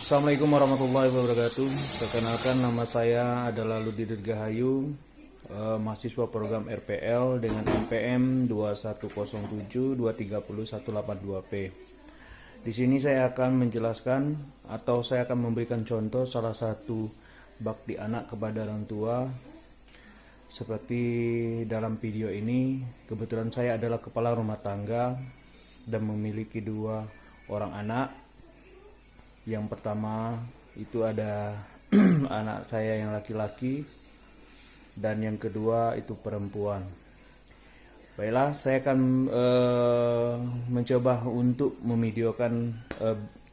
Assalamualaikum warahmatullahi wabarakatuh. Perkenalkan, nama saya adalah Ludi Dirgahayu, mahasiswa program RPL dengan NPM 2107230182P. Di sini saya akan menjelaskan atau saya akan memberikan contoh salah satu bakti anak kepada orang tua. Seperti dalam video ini, kebetulan saya adalah kepala rumah tangga dan memiliki 2 orang anak. Yang pertama itu ada anak saya yang laki-laki, dan yang kedua itu perempuan. Baiklah, saya akan mencoba untuk memvideokan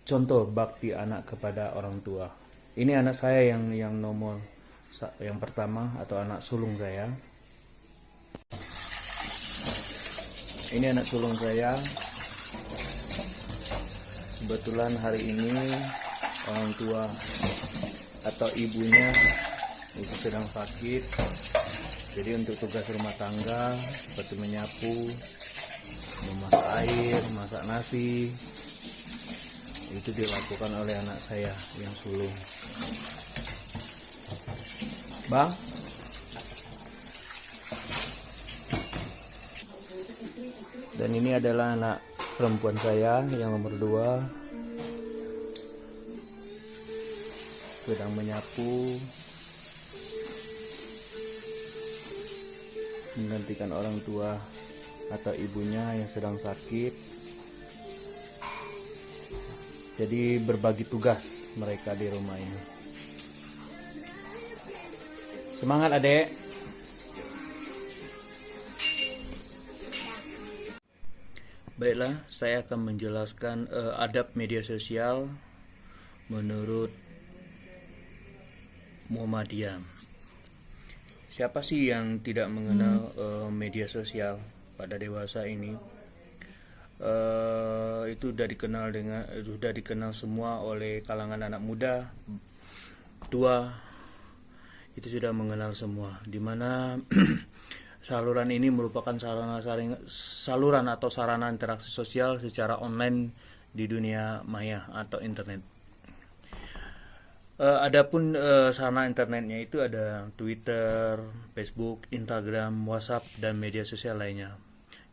contoh bakti anak kepada orang tua. Ini anak saya yang nomor yang pertama atau anak sulung saya. Ini anak sulung saya. Kebetulan hari ini orang tua atau ibunya itu sedang sakit. Jadi untuk tugas rumah tangga seperti menyapu, memasak air, masak nasi, itu dilakukan oleh anak saya yang sulung. Bang, dan ini adalah anak perempuan saya yang nomor 2, sedang menyapu, menggantikan orang tua atau ibunya yang sedang sakit. Jadi berbagi tugas mereka di rumah ini. Semangat adek. Baiklah, saya akan menjelaskan adab media sosial menurut Muhammadiyah. Siapa sih yang tidak mengenal media sosial pada dewasa ini? Itu sudah dikenal semua oleh kalangan anak muda, tua, itu sudah mengenal semua. Dimana saluran ini merupakan saluran atau sarana interaksi sosial secara online di dunia maya atau internet. Adapun sarana internetnya itu ada Twitter, Facebook, Instagram, WhatsApp, dan media sosial lainnya.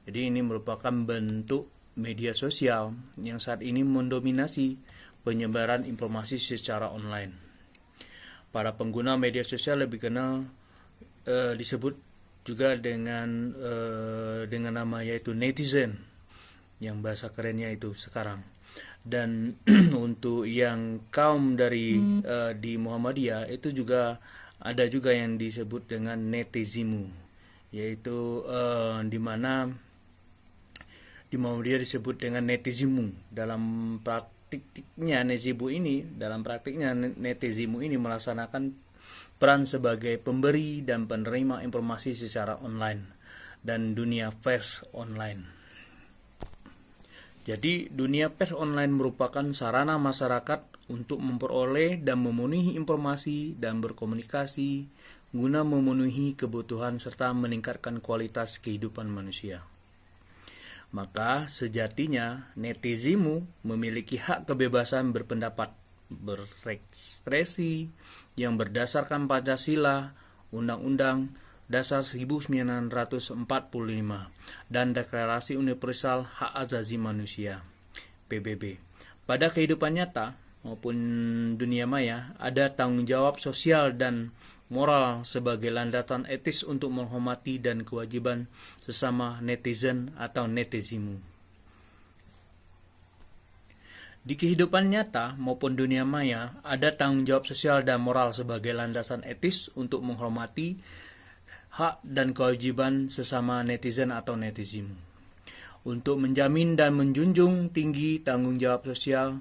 Jadi ini merupakan bentuk media sosial yang saat ini mendominasi penyebaran informasi secara online. Para pengguna media sosial lebih kenal disebut juga dengan nama yaitu netizen, yang bahasa kerennya itu sekarang. Dan untuk yang kaum dari di Muhammadiyah itu juga ada juga yang disebut dengan netizimu, yaitu di mana di Muhammadiyah disebut dengan netizimu. Dalam praktiknya netizimu ini melaksanakan peran sebagai pemberi dan penerima informasi secara online dan dunia pers online. Jadi dunia pers online merupakan sarana masyarakat untuk memperoleh dan memenuhi informasi dan berkomunikasi guna memenuhi kebutuhan serta meningkatkan kualitas kehidupan manusia. Maka sejatinya netizimu memiliki hak kebebasan berpendapat, berekspresi yang berdasarkan Pancasila, Undang-Undang Dasar 1945 dan Deklarasi Universal Hak Asasi Manusia PBB. Pada kehidupan nyata maupun dunia maya ada tanggung jawab sosial dan moral sebagai landasan etis untuk menghormati dan kewajiban sesama netizen atau netizimu. Di kehidupan nyata maupun dunia maya, ada tanggung jawab sosial dan moral sebagai landasan etis untuk menghormati hak dan kewajiban sesama netizen atau netizimu. Untuk menjamin dan menjunjung tinggi tanggung jawab sosial,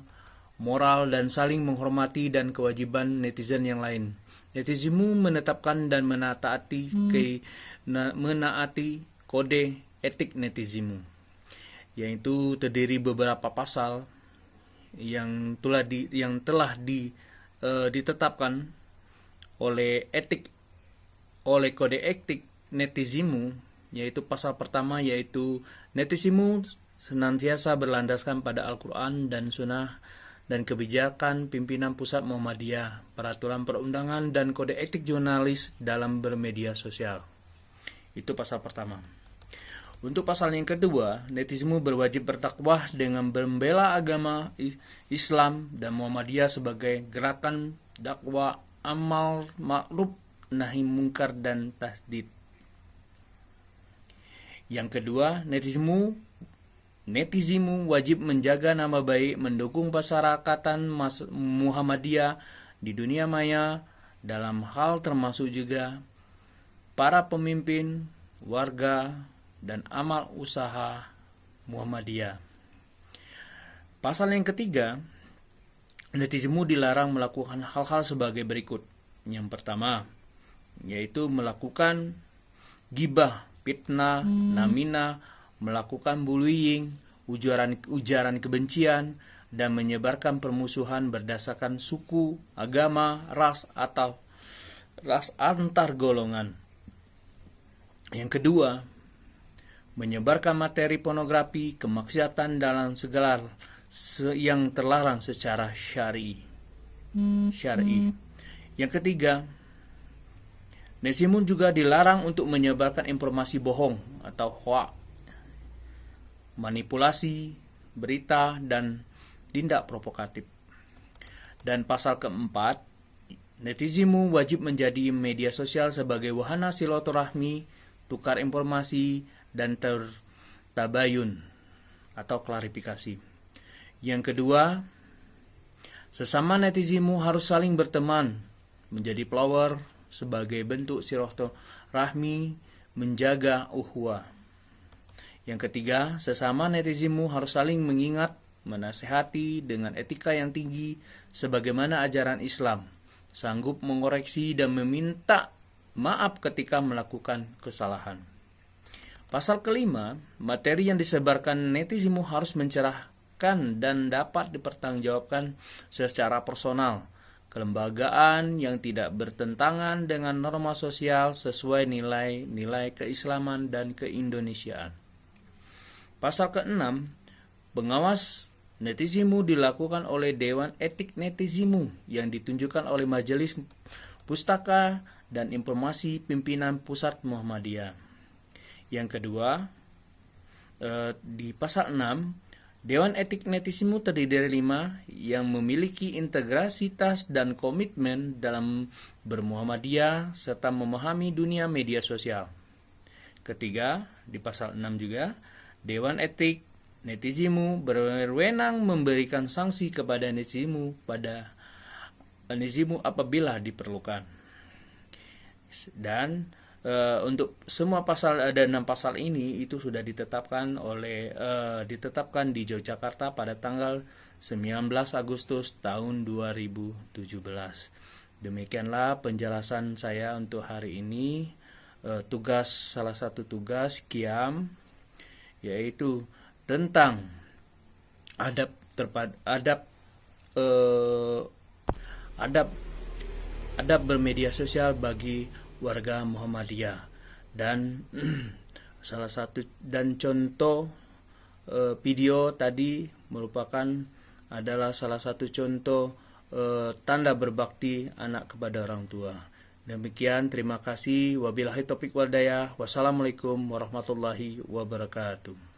moral, dan saling menghormati dan kewajiban netizen yang lain, netizimu menetapkan dan menaati kode etik netizimu, yaitu terdiri beberapa pasal yang telah ditetapkan oleh kode etik netizimu, yaitu pasal pertama yaitu netizimu senantiasa berlandaskan pada Al-Quran dan Sunnah dan kebijakan pimpinan pusat Muhammadiyah, peraturan perundangan dan kode etik jurnalis dalam bermedia sosial. Itu pasal pertama. Untuk pasal yang kedua, netizen berwajib berdakwah dengan membela agama Islam dan Muhammadiyah sebagai gerakan dakwah amal ma'ruf nahi mungkar dan tasdid. Yang kedua, netizen wajib menjaga nama baik, mendukung pasyarakatan Muhammadiyah di dunia maya dalam hal termasuk juga para pemimpin, warga, dan amal usaha Muhammadiyah. Pasal yang ketiga, netizen dilarang melakukan hal-hal sebagai berikut. Yang pertama, yaitu melakukan gibah, fitnah, namimah, melakukan bullying, ujaran kebencian, dan menyebarkan permusuhan berdasarkan suku, agama, ras, atau ras antar golongan. Yang kedua, menyebarkan materi pornografi, kemaksiatan dalam segala yang terlarang secara syar'i. Yang ketiga, netizen juga dilarang untuk menyebarkan informasi bohong atau hoax, manipulasi berita, dan tindak provokatif. Dan pasal keempat, netizen wajib menjadi media sosial sebagai wahana silaturahmi, tukar informasi, dan tabayun atau klarifikasi. Yang kedua, sesama netizen harus saling berteman, menjadi follower sebagai bentuk silaturahmi, menjaga ukhuwah. Yang ketiga, sesama netizen harus saling mengingat, menasehati dengan etika yang tinggi sebagaimana ajaran Islam, sanggup mengoreksi dan meminta maaf ketika melakukan kesalahan. Pasal kelima, materi yang disebarkan netizen harus mencerahkan dan dapat dipertanggungjawabkan secara personal, kelembagaan yang tidak bertentangan dengan norma sosial sesuai nilai-nilai keislaman dan keindonesiaan. Pasal ke-6, pengawas netizen dilakukan oleh Dewan Etik Netizen yang ditunjukkan oleh Majelis Pustaka dan Informasi Pimpinan Pusat Muhammadiyah. Yang kedua, di pasal 6, Dewan Etik Netizen terdiri dari 5 yang memiliki integritas dan komitmen dalam bermuhammadiyah serta memahami dunia media sosial. Ketiga, di pasal 6 juga, Dewan Etik Netizen berwenang memberikan sanksi kepada netizen apabila diperlukan. Dan untuk semua pasal, ada 6 pasal ini itu sudah ditetapkan di Yogyakarta pada tanggal 19 Agustus tahun 2017. Demikianlah penjelasan saya untuk hari ini. Salah satu tugas Qiyam yaitu tentang adab bermedia sosial bagi warga Muhammadiyah, dan contoh video tadi adalah salah satu contoh tanda berbakti anak kepada orang tua. Demikian, terima kasih. Wabillahi taufiq wal hidayah. Wassalamualaikum warahmatullahi wabarakatuh.